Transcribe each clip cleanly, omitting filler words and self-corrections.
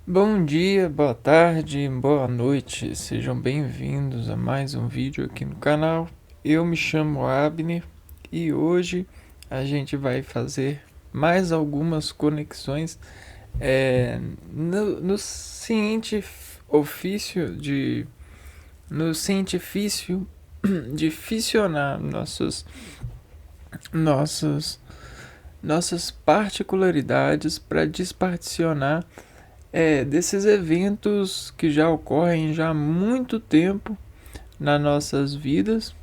Bom dia, boa tarde, boa noite, sejam bem-vindos a mais um vídeo aqui no canal. Eu me chamo Abner e hoje a gente vai fazer mais algumas conexões no ofício de no cientifício de fissionar nossas nossas particularidades para desparticionar desses eventos que já ocorrem já há muito tempo nas nossas vidas,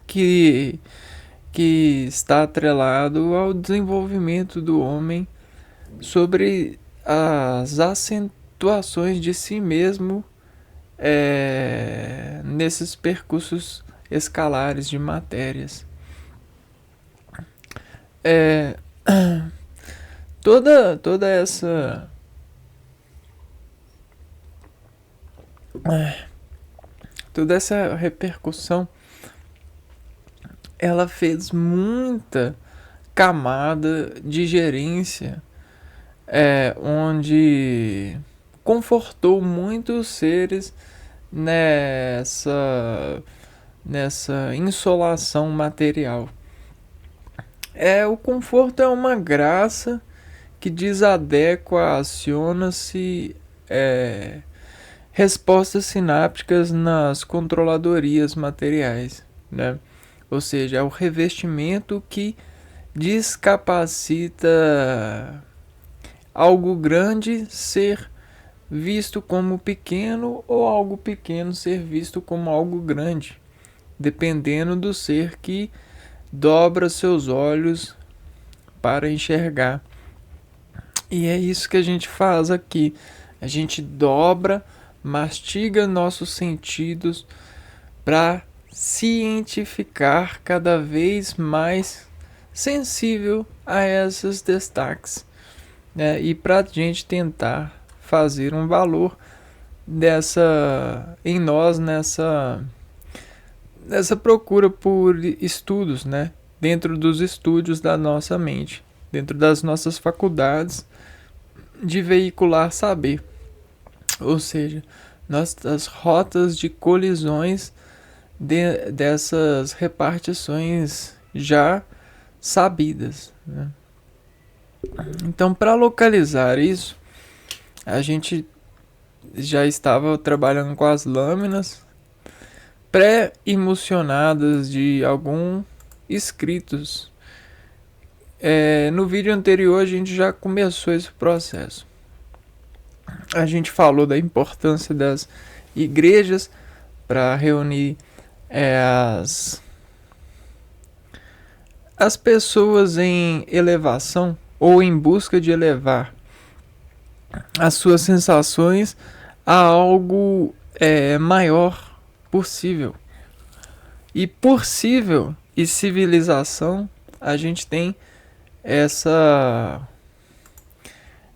que, que está atrelado ao desenvolvimento do homem sobre as acentuações de si mesmo nesses percursos escalares de matérias. É, toda essa repercussão, ela fez muita camada de gerência, onde confortou muitos seres nessa insolação material. O conforto é uma graça que desadequa, aciona-se respostas sinápticas nas controladorias materiais, né? Ou seja, é o revestimento que descapacita algo grande ser visto como pequeno ou algo pequeno ser visto como algo grande, dependendo do ser que dobra seus olhos para enxergar. E é isso que a gente faz aqui. A gente dobra, mastiga nossos sentidos para cientificar cada vez mais sensível a esses destaques, né? E para a gente tentar fazer um valor em nós nessa procura por estudos, né? Dentro dos estúdios da nossa mente, dentro das nossas faculdades de veicular saber, ou seja, nossas rotas de colisões dessas repartições já sabidas, né? Então, para localizar isso, a gente já estava trabalhando com as lâminas pré-emocionadas de alguns escritos. No vídeo anterior a gente já começou esse processo. A gente falou da importância das igrejas para reunir as pessoas em elevação ou em busca de elevar as suas sensações a algo maior possível. E possível e civilização, a gente tem essa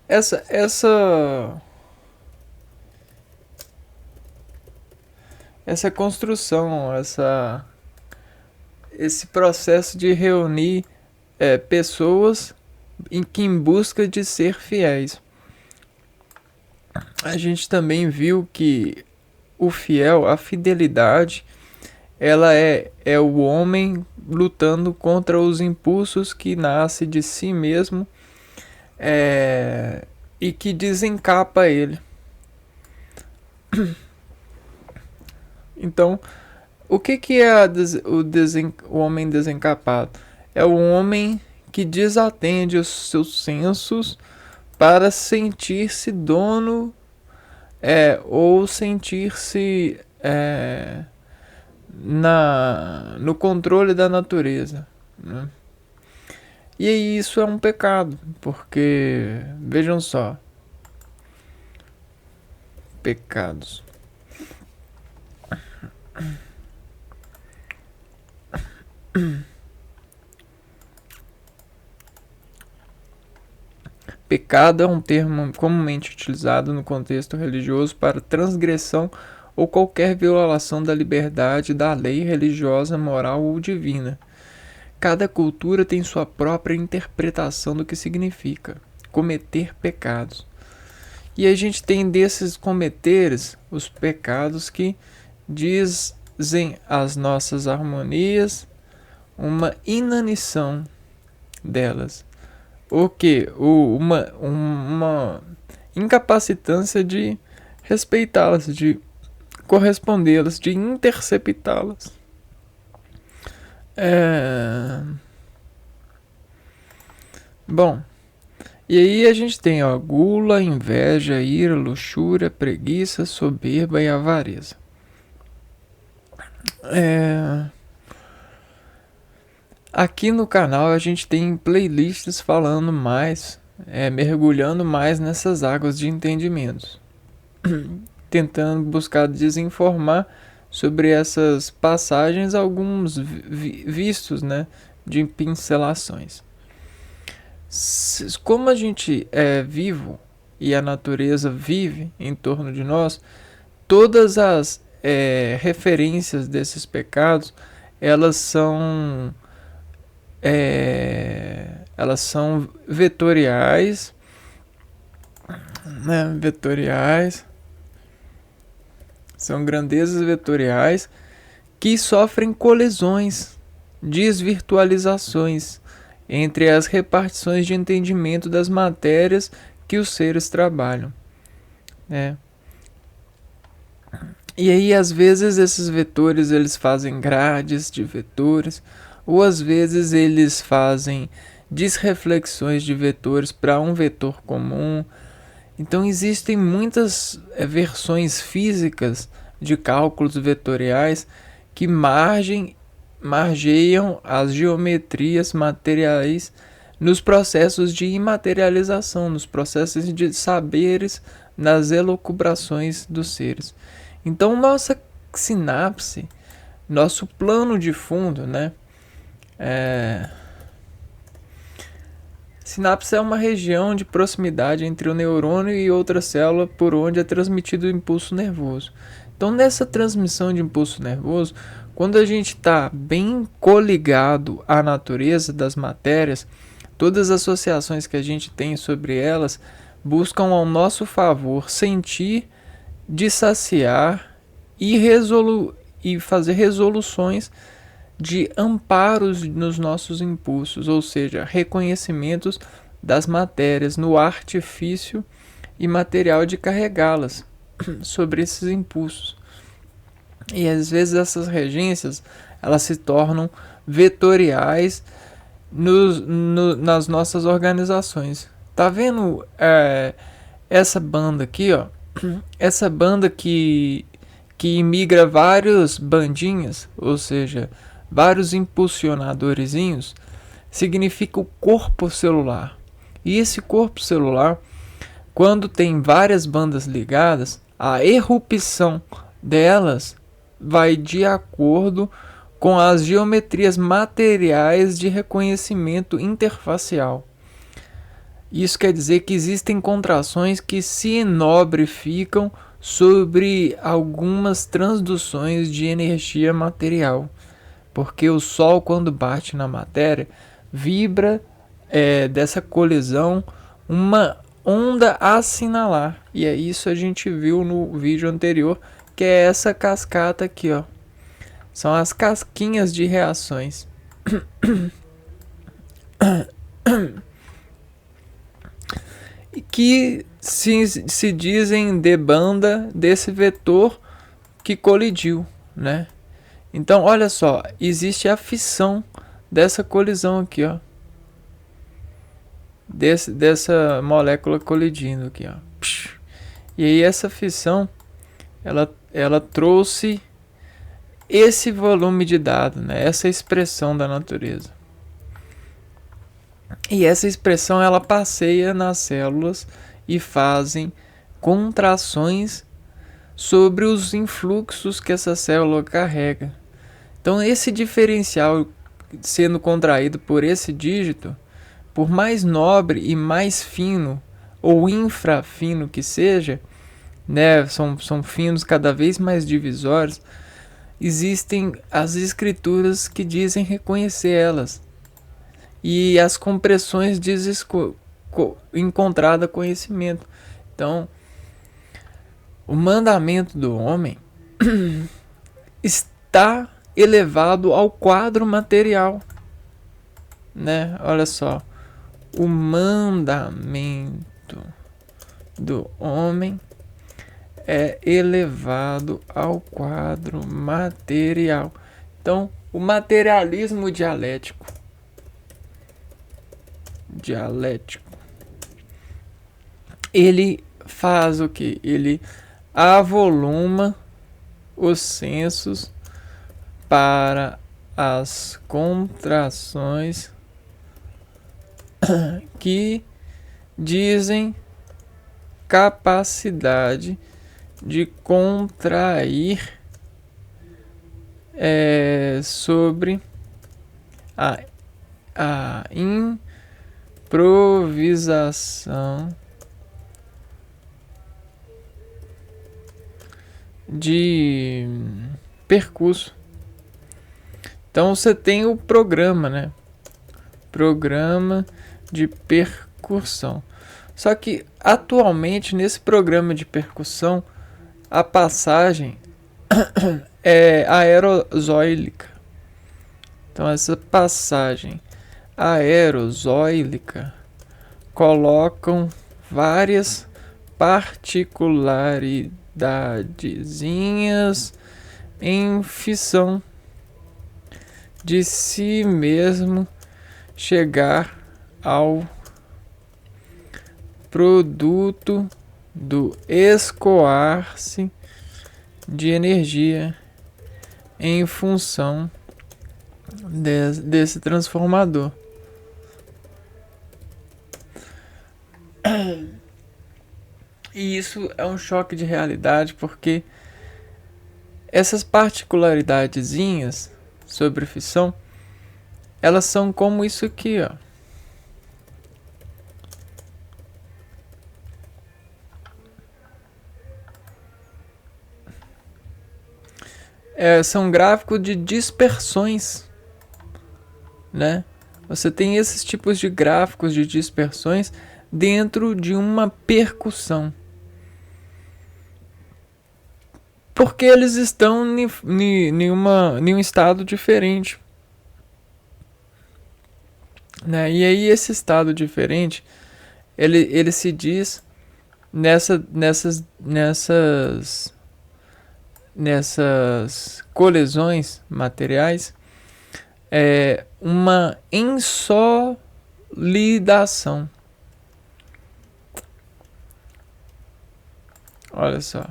essa essa essa construção, esse processo de reunir pessoas em busca de ser fiéis. A gente também viu que o fiel, a fidelidade, ela é o homem lutando contra os impulsos que nasce de si mesmo e que desencapa ele. Então, o que é o homem desencapado? É o homem que desatende os seus sensos para sentir-se dono ou sentir-se no controle da natureza, né? E isso é um pecado, porque vejam só, pecados. Pecado é um termo comumente utilizado no contexto religioso para transgressão ou qualquer violação da liberdade, da lei religiosa, moral ou divina. Cada cultura tem sua própria interpretação do que significa cometer pecados. E a gente tem desses cometeres os pecados que dizem as nossas harmonias uma inanição delas. O que? Uma incapacitância de respeitá-las, de correspondê-las, de interceptá-las. Bom, e aí a gente tem gula, inveja, ira, luxúria, preguiça, soberba e avareza. Aqui no canal a gente tem playlists falando mais, mergulhando mais nessas águas de entendimentos, tentando buscar desinformar sobre essas passagens alguns vistos, né, de pincelações. Como a gente é vivo e a natureza vive em torno de nós, todas as referências desses pecados, elas são vetoriais, né? São grandezas vetoriais que sofrem colisões, desvirtualizações entre as repartições de entendimento das matérias que os seres trabalham, né? E aí, às vezes, esses vetores eles fazem grades de vetores, ou às vezes eles fazem desreflexões de vetores para um vetor comum. Então existem muitas versões físicas de cálculos vetoriais que margeiam as geometrias materiais nos processos de imaterialização, nos processos de saberes, nas elucubrações dos seres. Então nossa sinapse, nosso plano de fundo, né? Sinapse é uma região de proximidade entre o neurônio e outra célula por onde é transmitido o impulso nervoso. Então, nessa transmissão de impulso nervoso, quando a gente está bem coligado à natureza das matérias, todas as associações que a gente tem sobre elas buscam ao nosso favor sentir, dissaciar e fazer resoluções de amparos nos nossos impulsos, ou seja, reconhecimentos das matérias no artifício e material de carregá-las sobre esses impulsos. E às vezes essas regências elas se tornam vetoriais nas nossas organizações. Tá vendo essa banda aqui, ó? Essa banda que imigra vários bandinhas, ou seja, vários impulsionadorzinhos, significa o corpo celular. E esse corpo celular, quando tem várias bandas ligadas, a erupção delas vai de acordo com as geometrias materiais de reconhecimento interfacial. Isso quer dizer que existem contrações que se enobrificam sobre algumas transduções de energia material. Porque o Sol, quando bate na matéria, vibra dessa colisão uma onda a assinalar. E é isso a gente viu no vídeo anterior, que é essa cascata aqui, ó. São as casquinhas de reações. E que se dizem de banda desse vetor que colidiu, né? Então, olha só, existe a fissão dessa colisão aqui, ó. Dessa molécula colidindo aqui, ó. E aí essa fissão, ela trouxe esse volume de dado, né? Essa expressão da natureza. E essa expressão, ela passeia nas células e fazem contrações sobre os influxos que essa célula carrega. Então, esse diferencial sendo contraído por esse dígito, por mais nobre e mais fino ou infrafino que seja, né, são finos cada vez mais divisórios, existem as escrituras que dizem reconhecer elas. E as compressões dizem encontrada conhecimento. Então, O mandamento do homem está elevado ao quadro material, né? Olha só, o mandamento do homem é elevado ao quadro material. Então, o materialismo dialético, ele faz o que? Ele avoluma os sensos para as contrações que dizem capacidade de contrair sobre a improvisação de percurso. Então você tem o programa, né? Programa de percussão. Só que atualmente nesse programa de percussão a passagem é aerosólica. Então essa passagem aerosólica colocam várias particularidadezinhas em função de si mesmo chegar ao produto do escoar-se de energia em função desse transformador. E isso é um choque de realidade, porque essas particularidadezinhas sobre fissão, elas são como isso aqui, ó. São gráficos de dispersões, né? Você tem esses tipos de gráficos de dispersões dentro de uma percussão, porque eles estão em um estado diferente, né? E aí esse estado diferente, ele se diz nessas colisões materiais, uma insolidação. Olha só.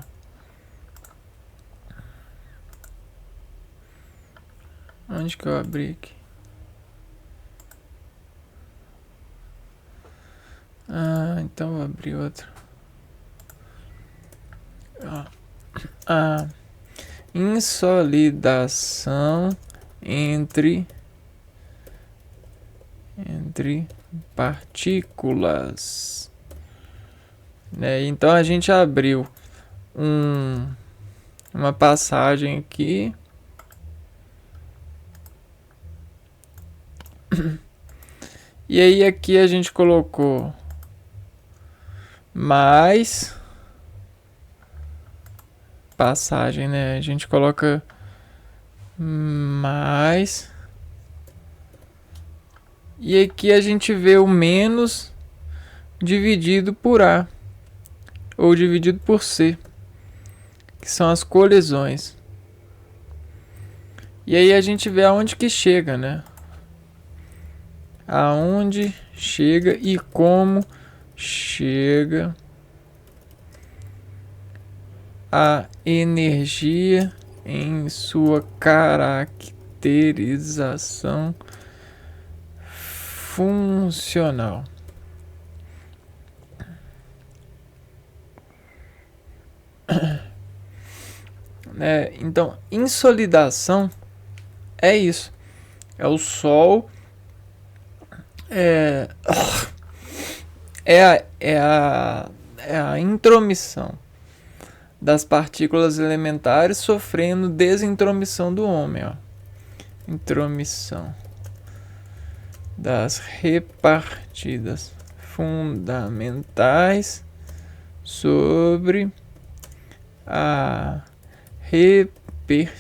Onde que eu abri aqui? Então vou abrir outro. A insolidação entre partículas, né? Então a gente abriu uma passagem aqui e aí aqui a gente colocou mais passagem, né? A gente coloca mais e aqui a gente vê o menos dividido por A ou dividido por C, que são as colisões. E aí a gente vê aonde que chega, né? Aonde chega e como chega a energia em sua caracterização funcional. Então, insolidação é isso. É o Sol. É a intromissão das partículas elementares sofrendo desintromissão do homem. Ó. Intromissão das repartidas fundamentais sobre a reper,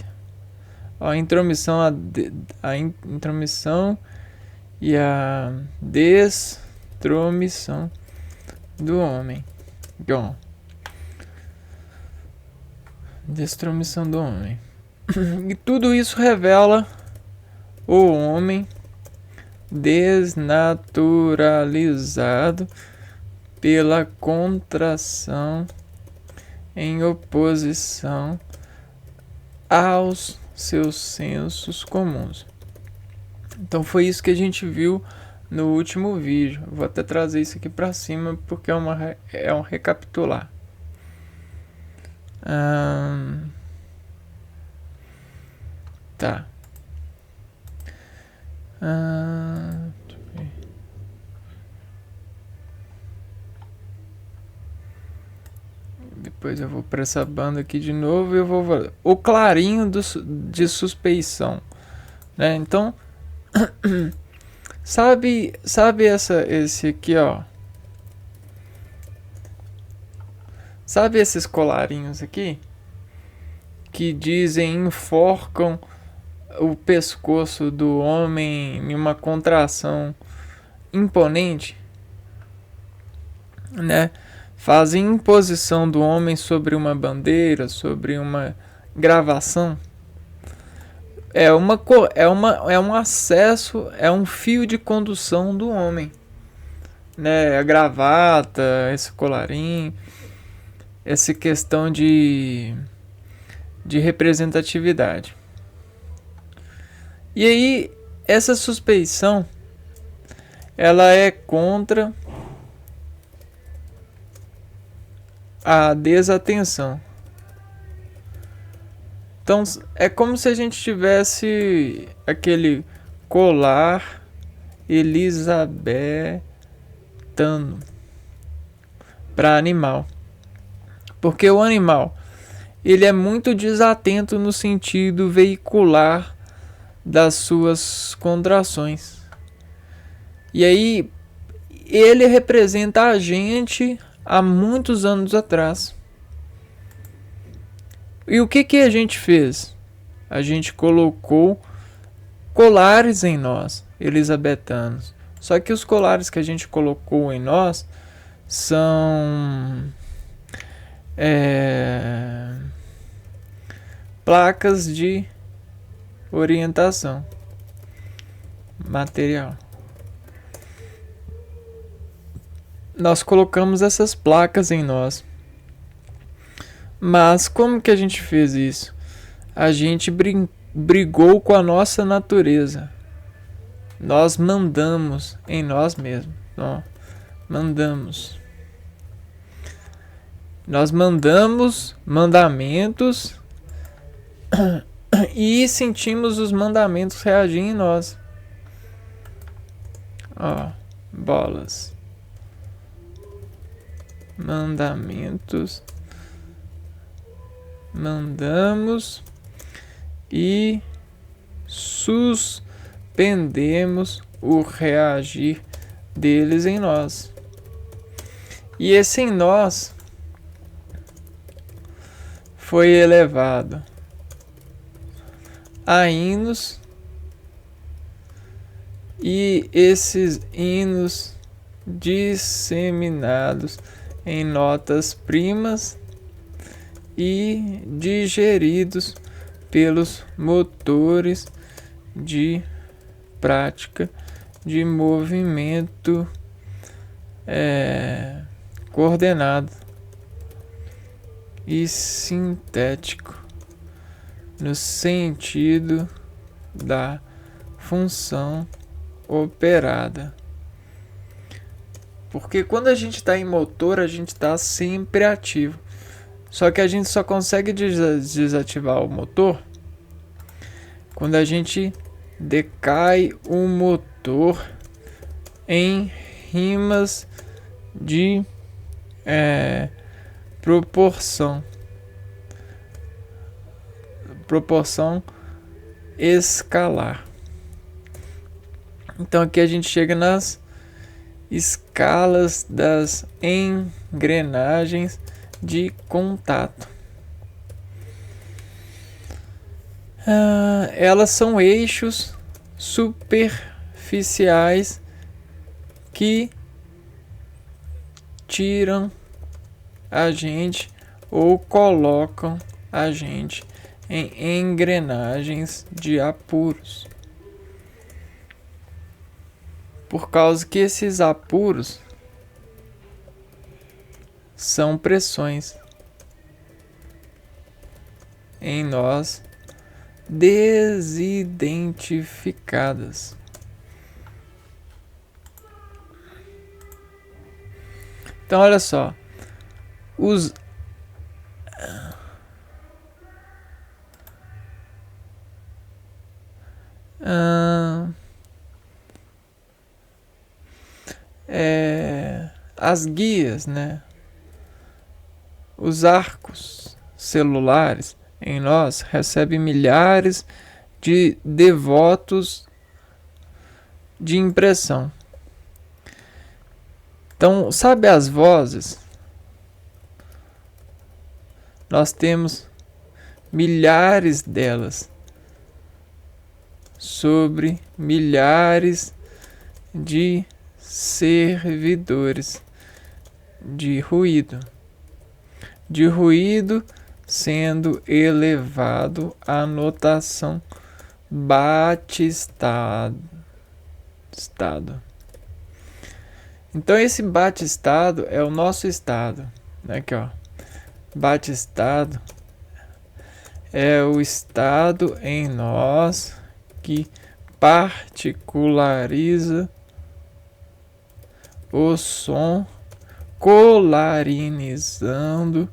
a intromissão, intromissão e a destromissão do homem. Bom, destromissão do homem. E tudo isso revela o homem desnaturalizado pela contração em oposição aos seus sensos comuns. Então foi isso que a gente viu no último vídeo. Vou até trazer isso aqui para cima porque é um recapitular. Tá. Depois eu vou para essa banda aqui de novo e eu vou o clarinho de suspeição, né? Então, sabe esse aqui, ó. Sabe esses colarinhos aqui que dizem enforcam o pescoço do homem em uma contração imponente, né? Fazem imposição do homem sobre uma bandeira, sobre uma gravação. É um acesso, é um fio de condução do homem, né? A gravata, esse colarinho, essa questão de representatividade. E aí, essa suspeição, ela é contra a desatenção. Então, é como se a gente tivesse aquele colar elisabetano para animal. Porque o animal, ele é muito desatento no sentido veicular das suas contrações. E aí, ele representa a gente há muitos anos atrás. E o que a gente fez? A gente colocou colares em nós, elisabetanos. Só que os colares que a gente colocou em nós são placas de orientação material. Nós colocamos essas placas em nós. Mas como que a gente fez isso? A gente brigou com a nossa natureza. Nós mandamos em nós mesmos. Nós mandamos mandamentos e sentimos os mandamentos reagir em nós. Bolas. Mandamentos. Mandamos e suspendemos o reagir deles em nós. E esse em nós foi elevado a hinos, e esses hinos disseminados em notas primas e digeridos pelos motores de prática de movimento coordenado e sintético no sentido da função operada. Porque quando a gente está em motor, a gente está sempre ativo. Só que a gente só consegue desativar o motor quando a gente decai o motor em rimas de proporção escalar. Então aqui a gente chega nas escalas das engrenagens de contato. Elas são eixos superficiais que tiram a gente ou colocam a gente em engrenagens de apuros. Por causa que esses apuros são pressões em nós desidentificadas. Então olha só, os as guias, né? Os arcos celulares em nós recebem milhares de devotos de impressão. Então, sabe as vozes? Nós temos milhares delas sobre milhares de servidores de ruído sendo elevado à notação bate-estado. Então esse bate-estado é o nosso estado. Aqui, ó. Bate-estado é o estado em nós que particulariza o som, colarinizando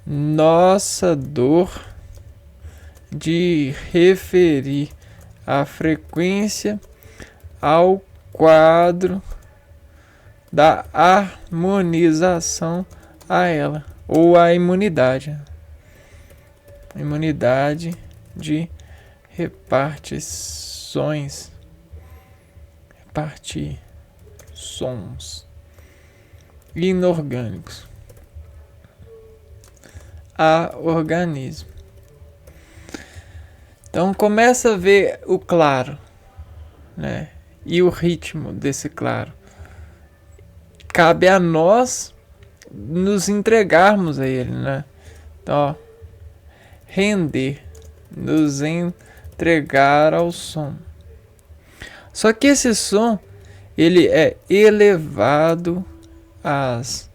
nossa dor de referir a frequência ao quadro da harmonização a ela, ou a imunidade. Imunidade de repartições. Repartir sons inorgânicos a organismo. Então começa a ver o claro, né? E o ritmo desse claro. Cabe a nós nos entregarmos a ele, né? Então, ó, render, nos entregar ao som. Só que esse som, ele é elevado às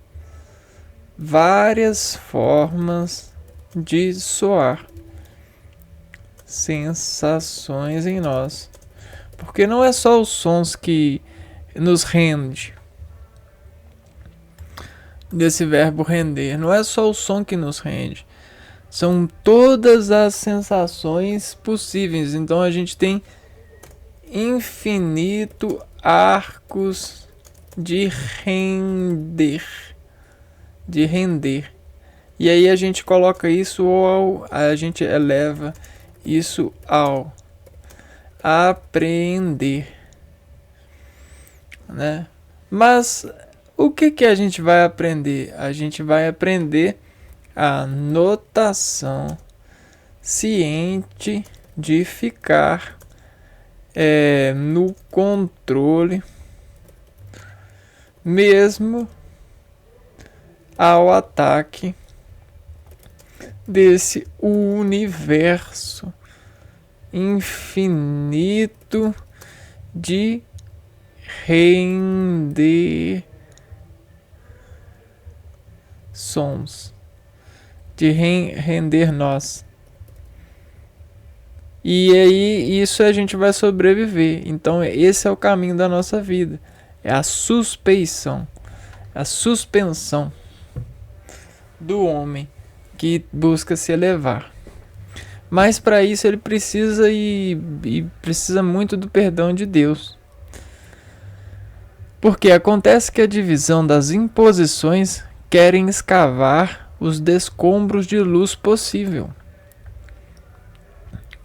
várias formas de soar, sensações em nós. Porque não é só os sons que nos rende. Desse verbo render, não é só o som que nos rende. São todas as sensações possíveis. Então a gente tem infinito arcos de render. E aí a gente coloca isso a gente eleva isso ao aprender, né? Mas o que a gente vai aprender? A gente vai aprender a notação ciente de ficar no controle mesmo ao ataque desse universo infinito de render sons, de render nós. E aí isso a gente vai sobreviver. Então esse é o caminho da nossa vida. É a suspeição, a suspensão do homem que busca se elevar. Mas para isso ele precisa e precisa muito do perdão de Deus. Porque acontece que a divisão das imposições querem escavar os descombros de luz possível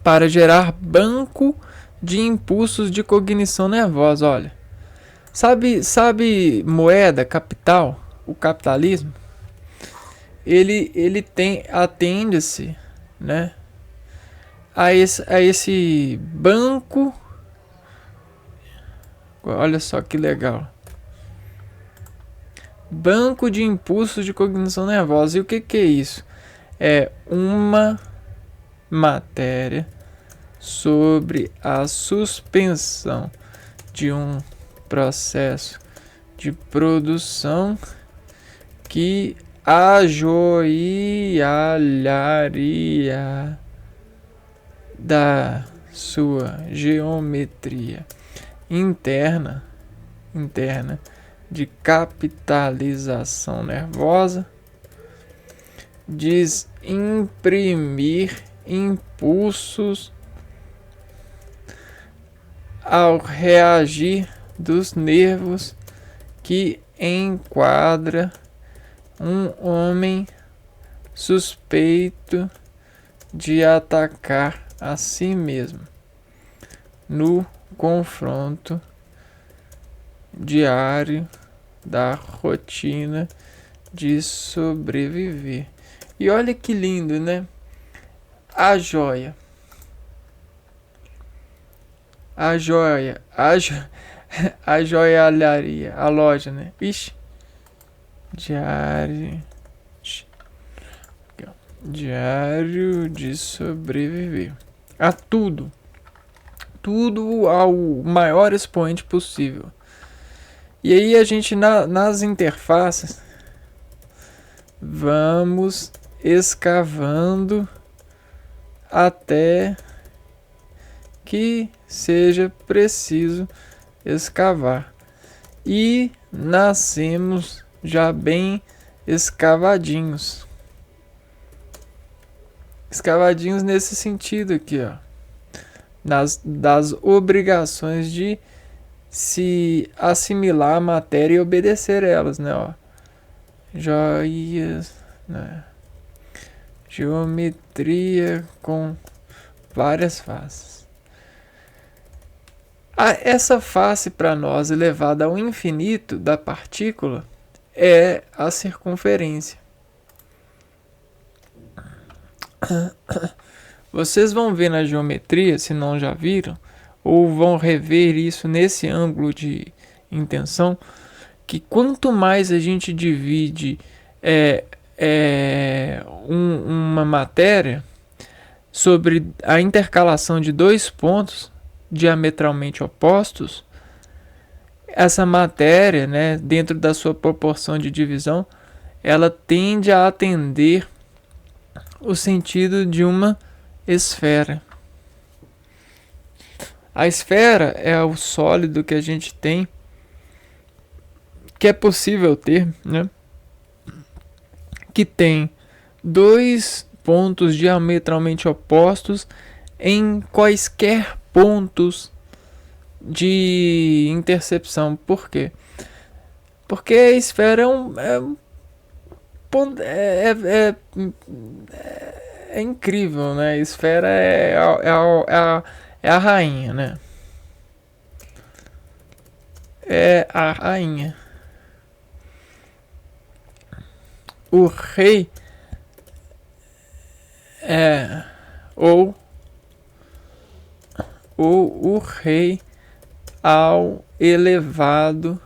para gerar banco de impulsos de cognição nervosa. Olha, sabe moeda, capital, o capitalismo? Ele atende-se, né? a esse banco. Olha só que legal. Banco de impulsos de cognição nervosa. E o que é isso? É uma matéria sobre a suspensão de um processo de produção que ajoelharia da sua geometria interna de capitalização nervosa, desimprimir impulsos ao reagir dos nervos que enquadra um homem suspeito de atacar a si mesmo no confronto diário da rotina de sobreviver. E olha que lindo, né? A joia. A joalharia, a loja, né? Ixi. Diário de sobreviver. A tudo. Tudo ao maior expoente possível. E aí a gente nas interfaces vamos escavando até que seja preciso escavar. E nascemos já bem escavadinhos. Escavadinhos nesse sentido aqui, ó. Das obrigações de se assimilar a matéria e obedecer a elas, né, ó. Joias, né? Geometria com várias faces. Essa face para nós elevada ao infinito da partícula é a circunferência. Vocês vão ver na geometria, se não já viram, ou vão rever isso nesse ângulo de intenção, que quanto mais a gente divide uma matéria sobre a intercalação de dois pontos diametralmente opostos, essa matéria, né, dentro da sua proporção de divisão, ela tende a atender o sentido de uma esfera. A esfera é o sólido que a gente tem, que é possível ter, né? Que tem dois pontos diametralmente opostos em quaisquer pontos de intercepção. Por quê? Porque a esfera é incrível, né? A esfera é a rainha, né? É a rainha. O rei ou o rei ao elevado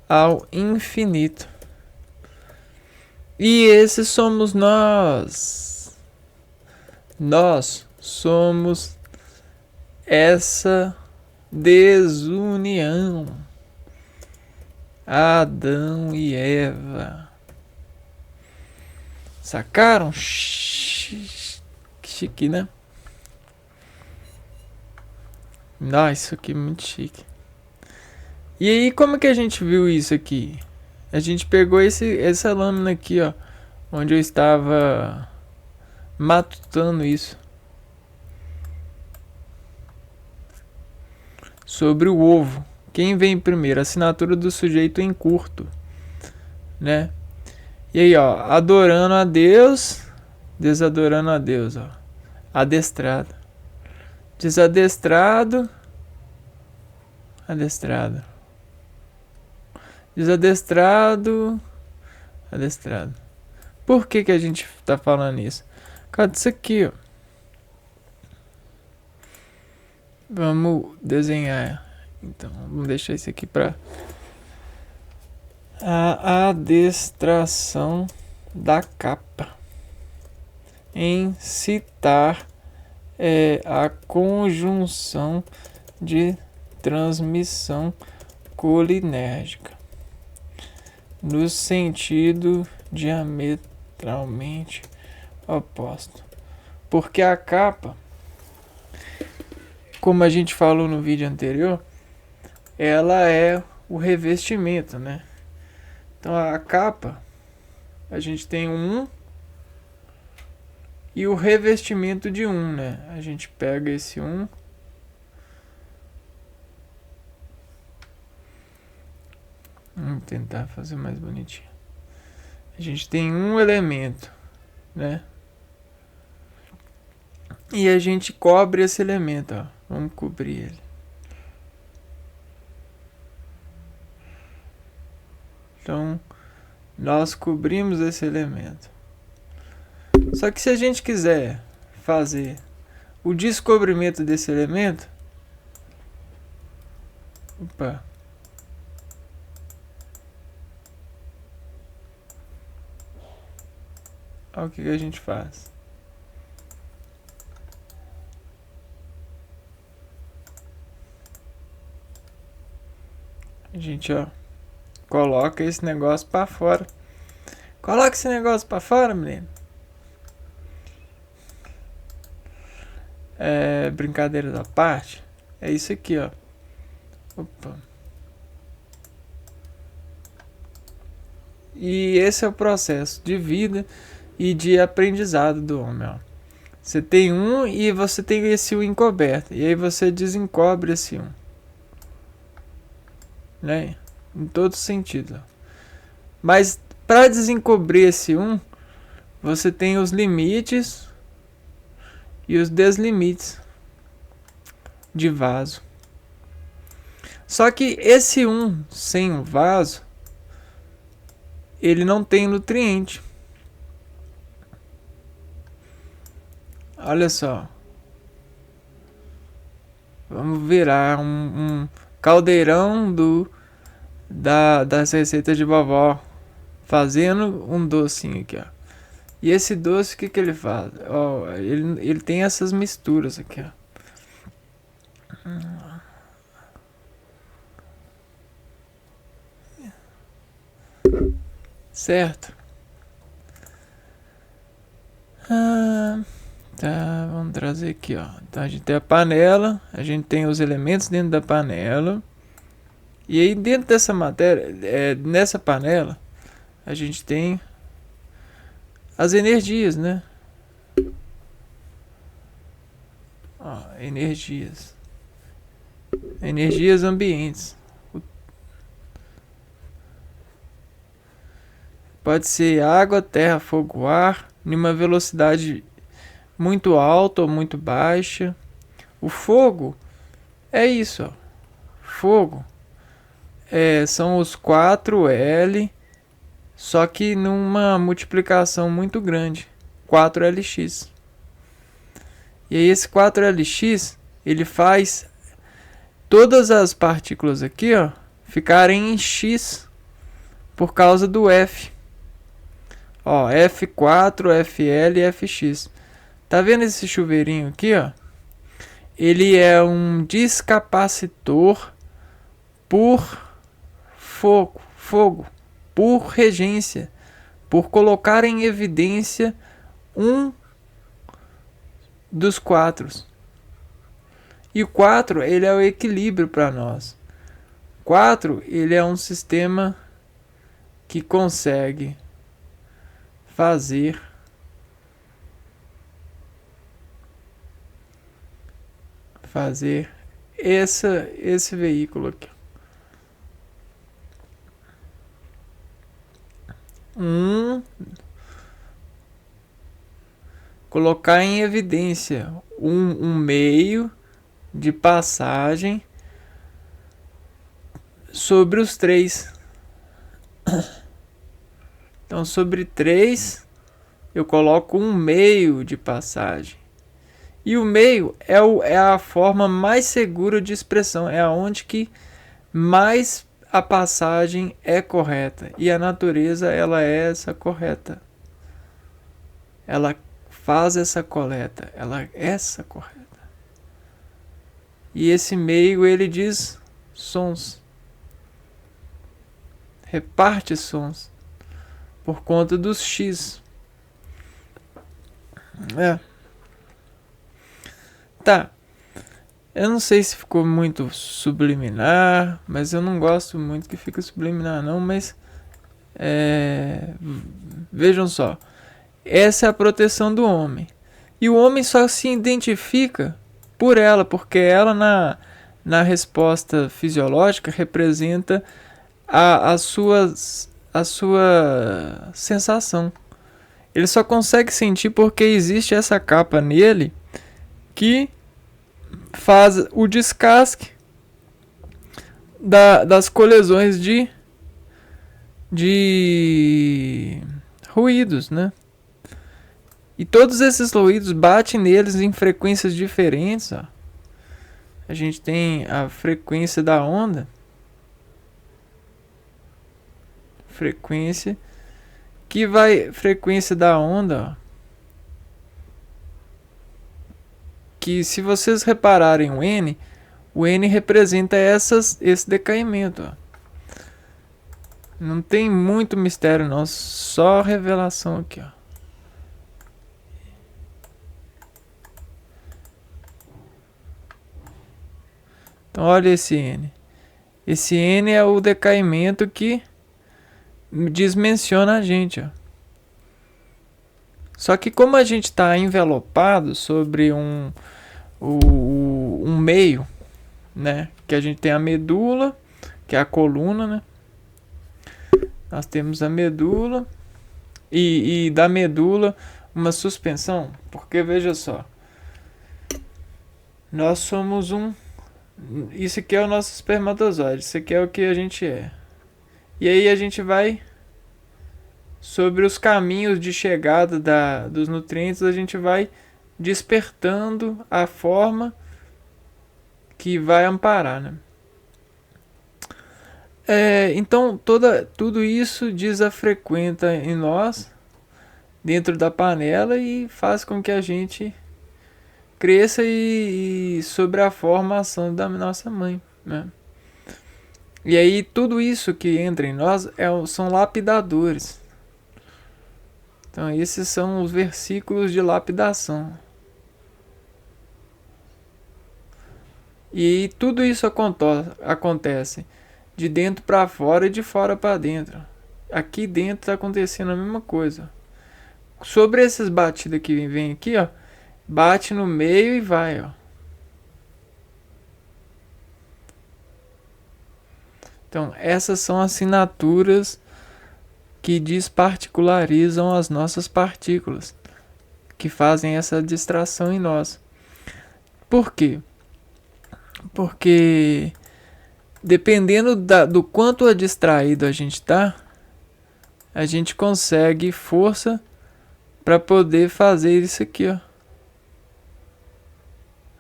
ao infinito. E esses somos nós. Nós somos essa desunião. Adão e Eva. Sacaram? Chique, né? Nossa, isso aqui é muito chique. E aí, como que a gente viu isso aqui? A gente pegou essa lâmina aqui, ó, onde eu estava matutando isso. Sobre o ovo. Quem vem primeiro? Assinatura do sujeito em curto, né? E aí, ó, adorando a Deus, desadorando a Deus, ó. Adestrado. Desadestrado. Adestrado. Desadestrado. Adestrado. Por que a gente tá falando isso? Por causa disso aqui, ó. Vamos desenhar. Então, vamos deixar isso aqui para a adestração da capa em citar a conjunção de transmissão colinérgica no sentido diametralmente oposto. Porque a capa, como a gente falou no vídeo anterior, ela é o revestimento, né? Então a capa, a gente tem um e o revestimento de um, né? A gente pega esse um vamos tentar fazer mais bonitinho. A gente tem um elemento, né? E a gente cobre esse elemento, ó. Vamos cobrir ele. Então, nós cobrimos esse elemento. Só que se a gente quiser fazer o descobrimento desse elemento, opa, olha o que a gente faz. A gente, ó, coloca esse negócio para fora. Coloca esse negócio para fora, menino. Brincadeira da parte. É isso aqui, ó. Opa. E esse é o processo de vida e de aprendizado do homem, ó. Você tem um e você tem esse um encoberto. E aí você desencobre esse um. Né? Em todos os sentidos. Ó. Mas para desencobrir esse um, você tem os limites e os deslimites de vaso. Só que esse um sem o vaso, ele não tem nutriente. Olha só. Vamos virar um caldeirão das receitas de vovó. Fazendo um docinho aqui, ó. E esse doce, o que ele faz? Ó, ele tem essas misturas aqui, ó. Certo? Tá, vamos trazer aqui, ó. Então a gente tem a panela, a gente tem os elementos dentro da panela. E aí dentro dessa matéria, nessa panela, a gente tem as energias, né? Ó, energias ambientes. Pode ser água, terra, fogo, ar, em uma velocidade muito alta ou muito baixa. O fogo é isso, ó. Fogo são os 4L, só que numa multiplicação muito grande, 4LX. E aí esse 4LX, ele faz todas as partículas aqui, ó, ficarem em X por causa do F. Ó, F4, FL e FX. Tá vendo esse chuveirinho aqui, ó? Ele é um descapacitor por fogo, por regência, por colocar em evidência um dos 4. E o 4, ele é o equilíbrio para nós. 4, ele é um sistema que consegue fazer esse veículo aqui. Colocar em evidência um meio de passagem sobre os 3. Então, sobre 3, eu coloco um meio de passagem. E o meio é a forma mais segura de expressão, é aonde que mais a passagem é correta. E a natureza, ela é essa correta. Ela faz essa coleta, ela é essa correta. E esse meio, ele diz sons. Reparte sons. Por conta dos X. Tá. Eu não sei se ficou muito subliminar, mas eu não gosto muito que fique subliminar não, mas vejam só. Essa é a proteção do homem. E o homem só se identifica por ela, porque ela na resposta fisiológica representa a sua sensação. Ele só consegue sentir porque existe essa capa nele que faz o descasque das colisões de ruídos, né? E todos esses ruídos batem neles em frequências diferentes. Ó. A gente tem a frequência da onda. Frequência da onda, ó. Que se vocês repararem o N representa esse decaimento. Ó. Não tem muito mistério não, só revelação aqui. Ó. Então olha esse N. Esse N é o decaimento que dimensiona a gente. Ó. Só que como a gente está envelopado sobre um meio, né? Que a gente tem a medula, que é a coluna, né? Nós temos a medula e da medula uma suspensão, porque veja só, nós somos isso aqui é o nosso espermatozoide, isso aqui é o que a gente é. E aí a gente vai sobre os caminhos de chegada dos nutrientes, a gente vai despertando a forma que vai amparar, né? Então tudo isso desafrequenta em nós, dentro da panela, e faz com que a gente cresça e sobre a formação da nossa mãe, né? E aí tudo isso que entra em nós são lapidadores. Então esses são os versículos de lapidação. E tudo isso acontece de dentro para fora e de fora para dentro. Aqui dentro está acontecendo a mesma coisa. Sobre essas batidas que vem aqui, ó, bate no meio e vai, ó. Então essas são assinaturas que desparticularizam as nossas partículas, que fazem essa distração em nós. Por quê? Porque dependendo do quanto distraído a gente está, a gente consegue força para poder fazer isso aqui, ó.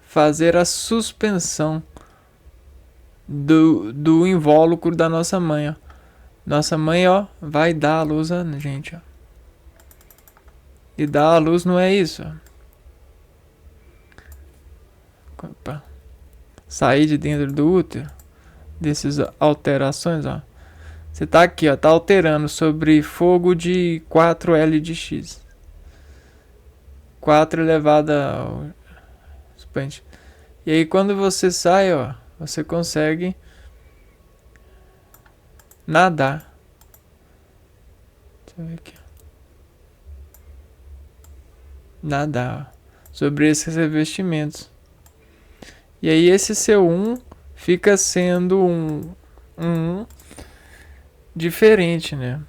Fazer a suspensão do invólucro da nossa mãe, ó. Nossa mãe, ó, vai dar a luz a gente, ó. E dar a luz não é isso, ó. Opa. Sair de dentro do útero, dessas alterações, ó. Você tá aqui, ó, tá alterando sobre fogo de 4L de X. 4 elevado ao expoente. E aí quando você sai, ó, você consegue nadar. Deixa eu ver aqui. Nadar, ó, sobre esses revestimentos. E aí esse seu 1 fica sendo um diferente, né?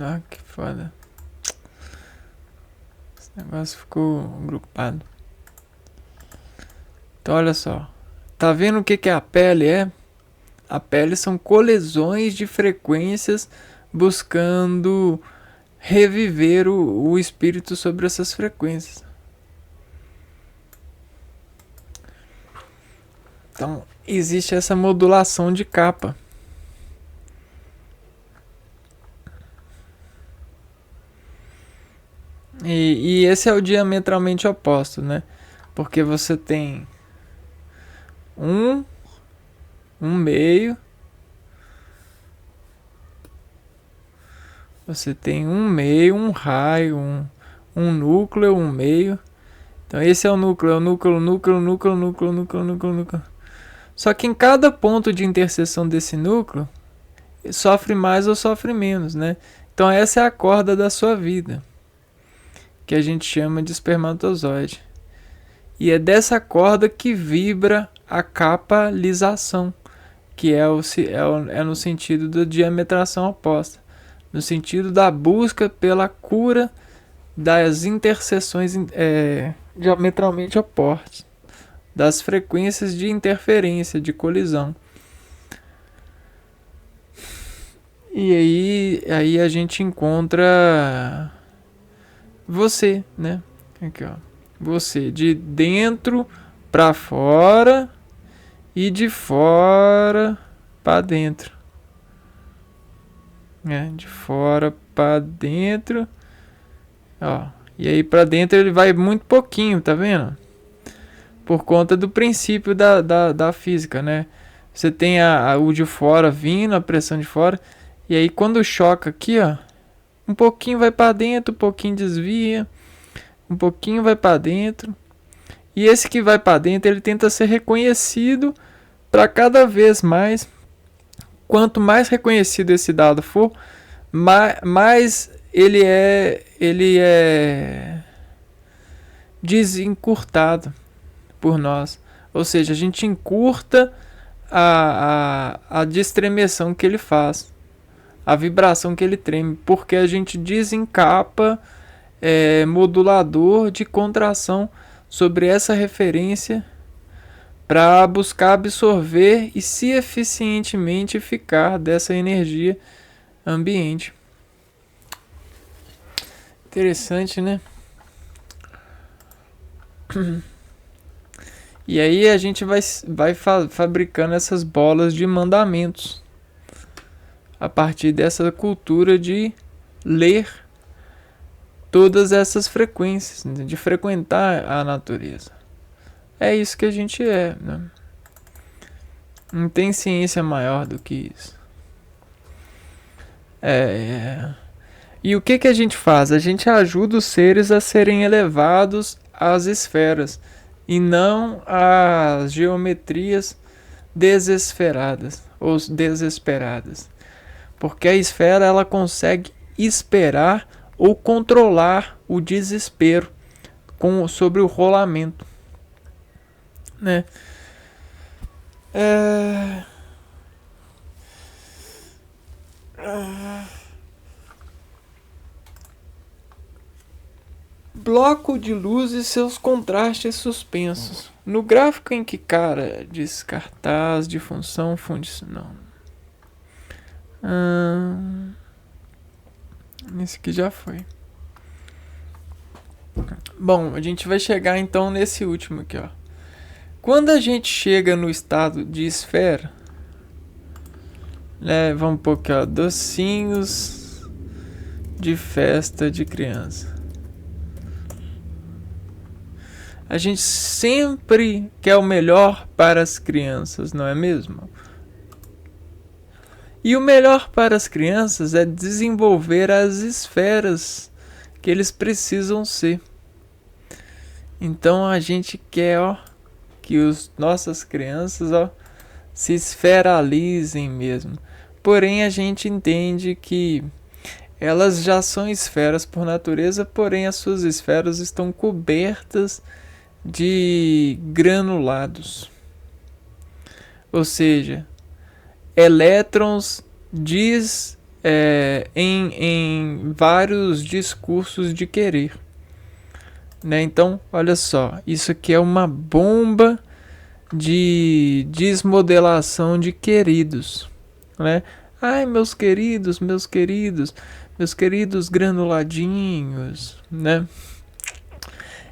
Ah, que foda. Esse negócio ficou agrupado. Então olha só. Tá vendo o que a pele é? A pele são colisões de frequências buscando reviver o espírito sobre essas frequências. Então, existe essa modulação de capa. E esse é o diametralmente oposto, né? Porque você tem um meio, você tem um meio, um raio, um núcleo, um meio. Então esse é o núcleo, núcleo. Só que em cada ponto de interseção desse núcleo, sofre mais ou sofre menos, né? Então essa é a corda da sua vida, que a gente chama de espermatozoide. E é dessa corda que vibra a capalização, que é no sentido da diametração oposta, no sentido da busca pela cura das interseções diametralmente opostas, das frequências de interferência, de colisão. E aí a gente encontra você, né? Aqui, ó. Você de dentro para fora e de fora para dentro. De fora para dentro. Ó. E aí para dentro ele vai muito pouquinho, tá vendo? Por conta do princípio da física, né? Você tem o de fora vindo, a pressão de fora. E aí quando choca aqui, ó, um pouquinho vai para dentro, um pouquinho desvia, um pouquinho vai para dentro. E esse que vai para dentro, ele tenta ser reconhecido para cada vez mais. Quanto mais reconhecido esse dado for, mais ele é desencurtado por nós. Ou seja, a gente encurta a destremeção que ele faz, a vibração que ele treme, porque a gente desencapa modulador de contração sobre essa referência para buscar absorver e se eficientemente ficar dessa energia ambiente. Interessante, né? E aí a gente vai fabricando essas bolas de mandamentos a partir dessa cultura de ler todas essas frequências, de frequentar a natureza. É isso que a gente é, né? Não tem ciência maior do que isso. E o que a gente faz? A gente ajuda os seres a serem elevados às esferas e não às geometrias desesferadas ou desesperadas. Porque a esfera ela consegue esperar ou controlar o desespero sobre o rolamento, né? Bloco de luz e seus contrastes suspensos. No gráfico em que cara diz cartaz de função fundicional. Esse aqui já foi. Bom, a gente vai chegar então nesse último aqui, ó. Quando a gente chega no estado de esfera, né, vamos pôr aqui, ó, docinhos de festa de criança. A gente sempre quer o melhor para as crianças, não é mesmo? E o melhor para as crianças é desenvolver as esferas que eles precisam ser. Então a gente quer, ó, que nossas crianças, ó, se esferalizem mesmo. Porém a gente entende que elas já são esferas por natureza, porém as suas esferas estão cobertas de granulados. Ou seja, elétrons em vários discursos de querer, né? Então, olha só, isso aqui é uma bomba de desmodelação de queridos, né? Ai, meus queridos granuladinhos, né?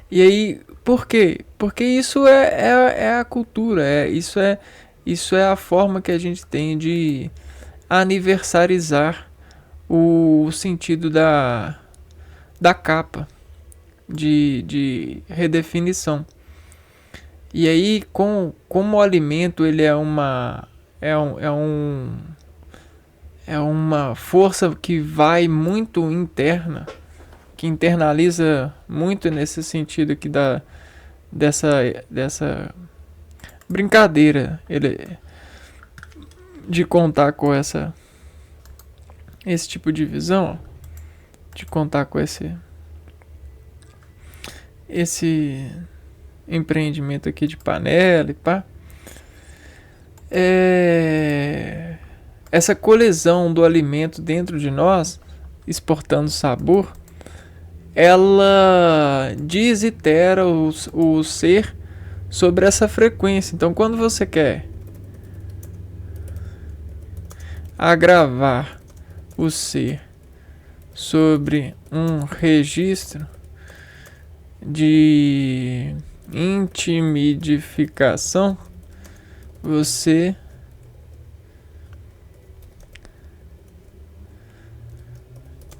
E aí, por quê? Porque isso é a cultura, isso é a forma que a gente tem de aniversarizar o sentido da capa, de redefinição. E aí, como o alimento ele é uma força que vai muito interna, que internaliza muito nesse sentido aqui dessa brincadeira de contar com esse tipo de visão, de contar com esse empreendimento aqui de panela e pá. Essa colisão do alimento dentro de nós, exportando sabor, ela desitera o ser sobre essa frequência. Então, quando você quer agravar o ser sobre um registro de intimidificação, você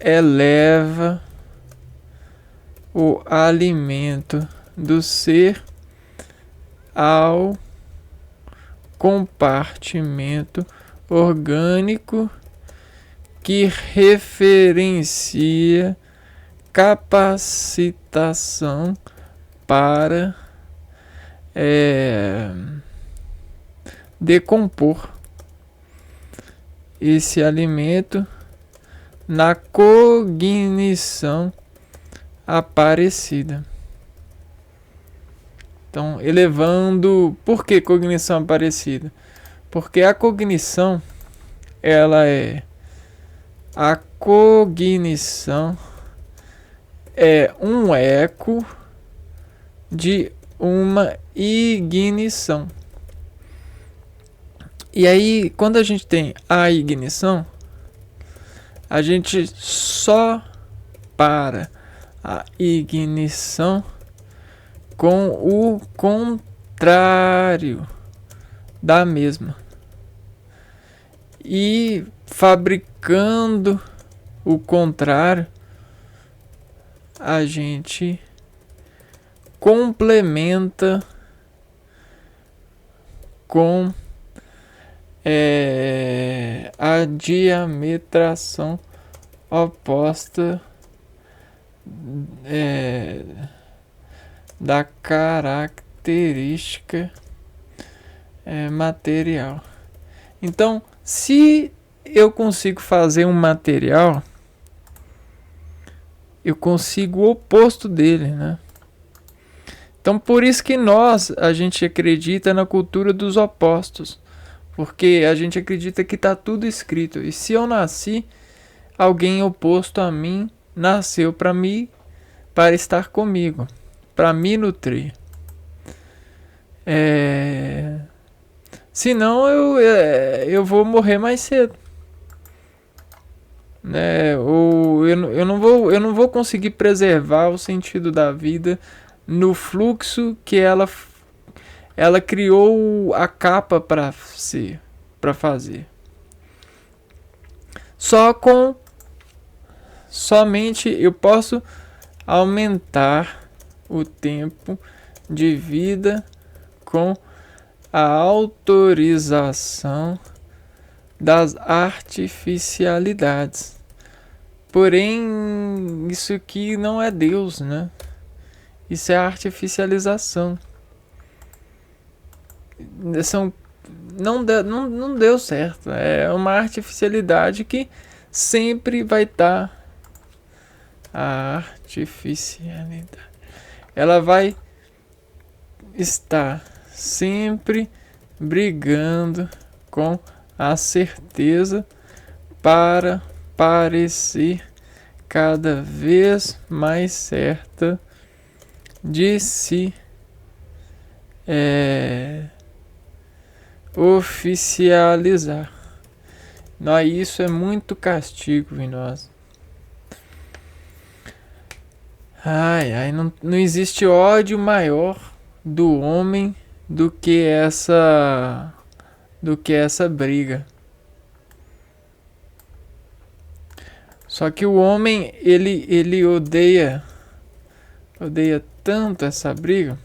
eleva o alimento do ser ao compartimento orgânico que referencia capacitação para decompor esse alimento na cognição aparecida. Então, elevando... Por que cognição aparecida? Porque a cognição, a cognição é um eco de uma ignição. E aí, quando a gente tem a ignição, a gente só para a ignição com o contrário da mesma. E fabricando o contrário, a gente complementa com a diametração oposta da característica material. Então, se eu consigo fazer um material, eu consigo o oposto dele, né? Então, por isso que a gente acredita na cultura dos opostos. Porque a gente acredita que está tudo escrito. E se eu nasci, alguém oposto a mim nasceu para estar comigo, para me nutrir. Senão eu vou morrer mais cedo. Ou eu não vou conseguir preservar o sentido da vida no fluxo que ela criou a capa para fazer. Somente eu posso aumentar o tempo de vida com a autorização das artificialidades. Porém, isso aqui não é Deus, né? Isso é artificialização. Não deu certo. É uma artificialidade que sempre vai estar. A artificialidade, ela vai estar sempre brigando com a certeza para parecer cada vez mais certa de si oficializar. Isso é muito castigo em nós. Não existe ódio maior do homem do que essa briga. Só que o homem, ele odeia tanto essa briga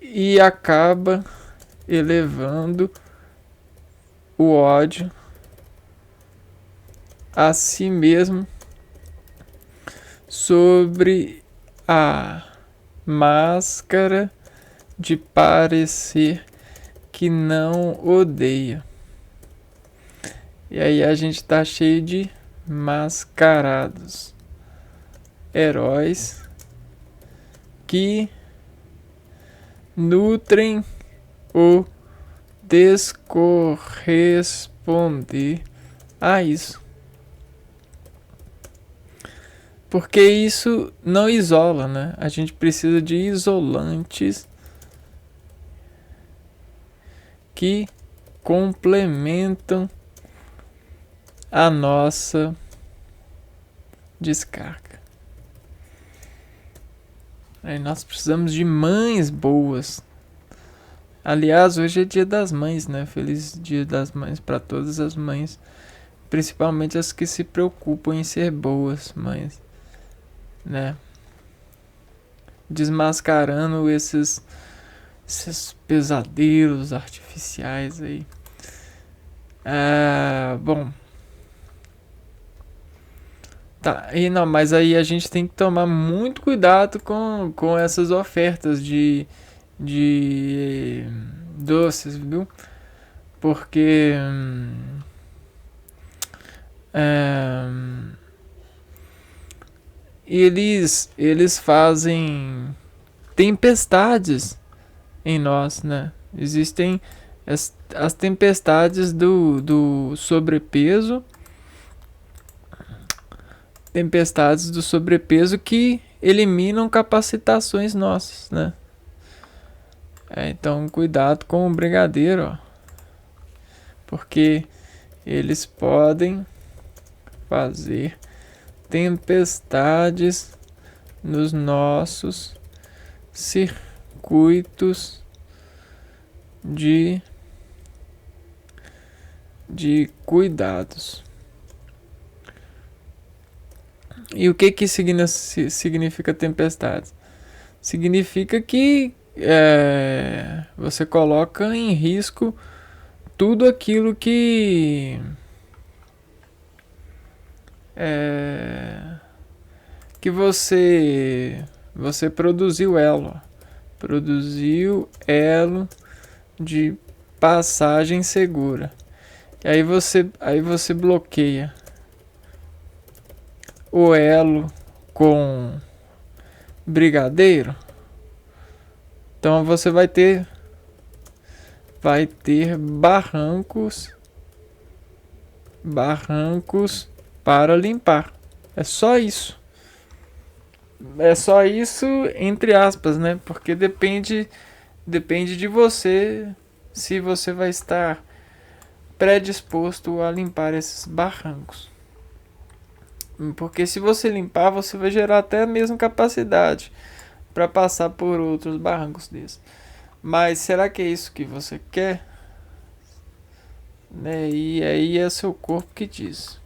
e acaba elevando o ódio a si mesmo sobre a máscara de parecer que não odeia. E aí a gente tá cheio de mascarados, heróis que nutrem o descorresponder a isso. Porque isso não isola, né? A gente precisa de isolantes que complementam a nossa descarga. Aí nós precisamos de mães boas. Aliás, hoje é Dia das Mães, né? Feliz Dia das Mães para todas as mães, principalmente as que se preocupam em ser boas mães, né? Desmascarando esses pesadelos artificiais aí. Bom. Tá, mas aí a gente tem que tomar muito cuidado com essas ofertas de doces, viu? Porque eles fazem tempestades em nós, né? Existem as tempestades do sobrepeso, tempestades do sobrepeso que eliminam capacitações nossas, né? Então cuidado com o brigadeiro, ó, porque eles podem fazer tempestades nos nossos circuitos de cuidados. E o que significa tempestade? Significa que você coloca em risco tudo aquilo que você produziu elo de passagem segura. E aí você bloqueia o elo com brigadeiro. Então você vai ter barrancos para limpar. É só isso. É só isso entre aspas, né? Porque depende de você se você vai estar predisposto a limpar esses barrancos. Porque se você limpar, você vai gerar até a mesma capacidade para passar por outros barrancos desses. Mas será que é isso que você quer? Né? E aí é seu corpo que diz.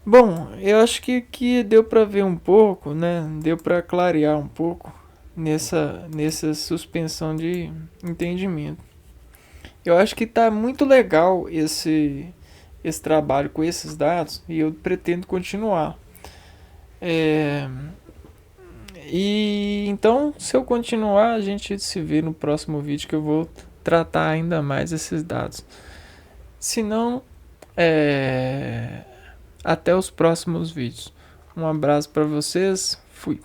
Bom, eu acho que deu para ver um pouco, né? Deu para clarear um pouco nessa suspensão de entendimento. Eu acho que tá muito legal esse trabalho com esses dados e eu pretendo continuar. E então, se eu continuar, a gente se vê no próximo vídeo que eu vou tratar ainda mais esses dados. Se não, até os próximos vídeos. Um abraço para vocês. Fui.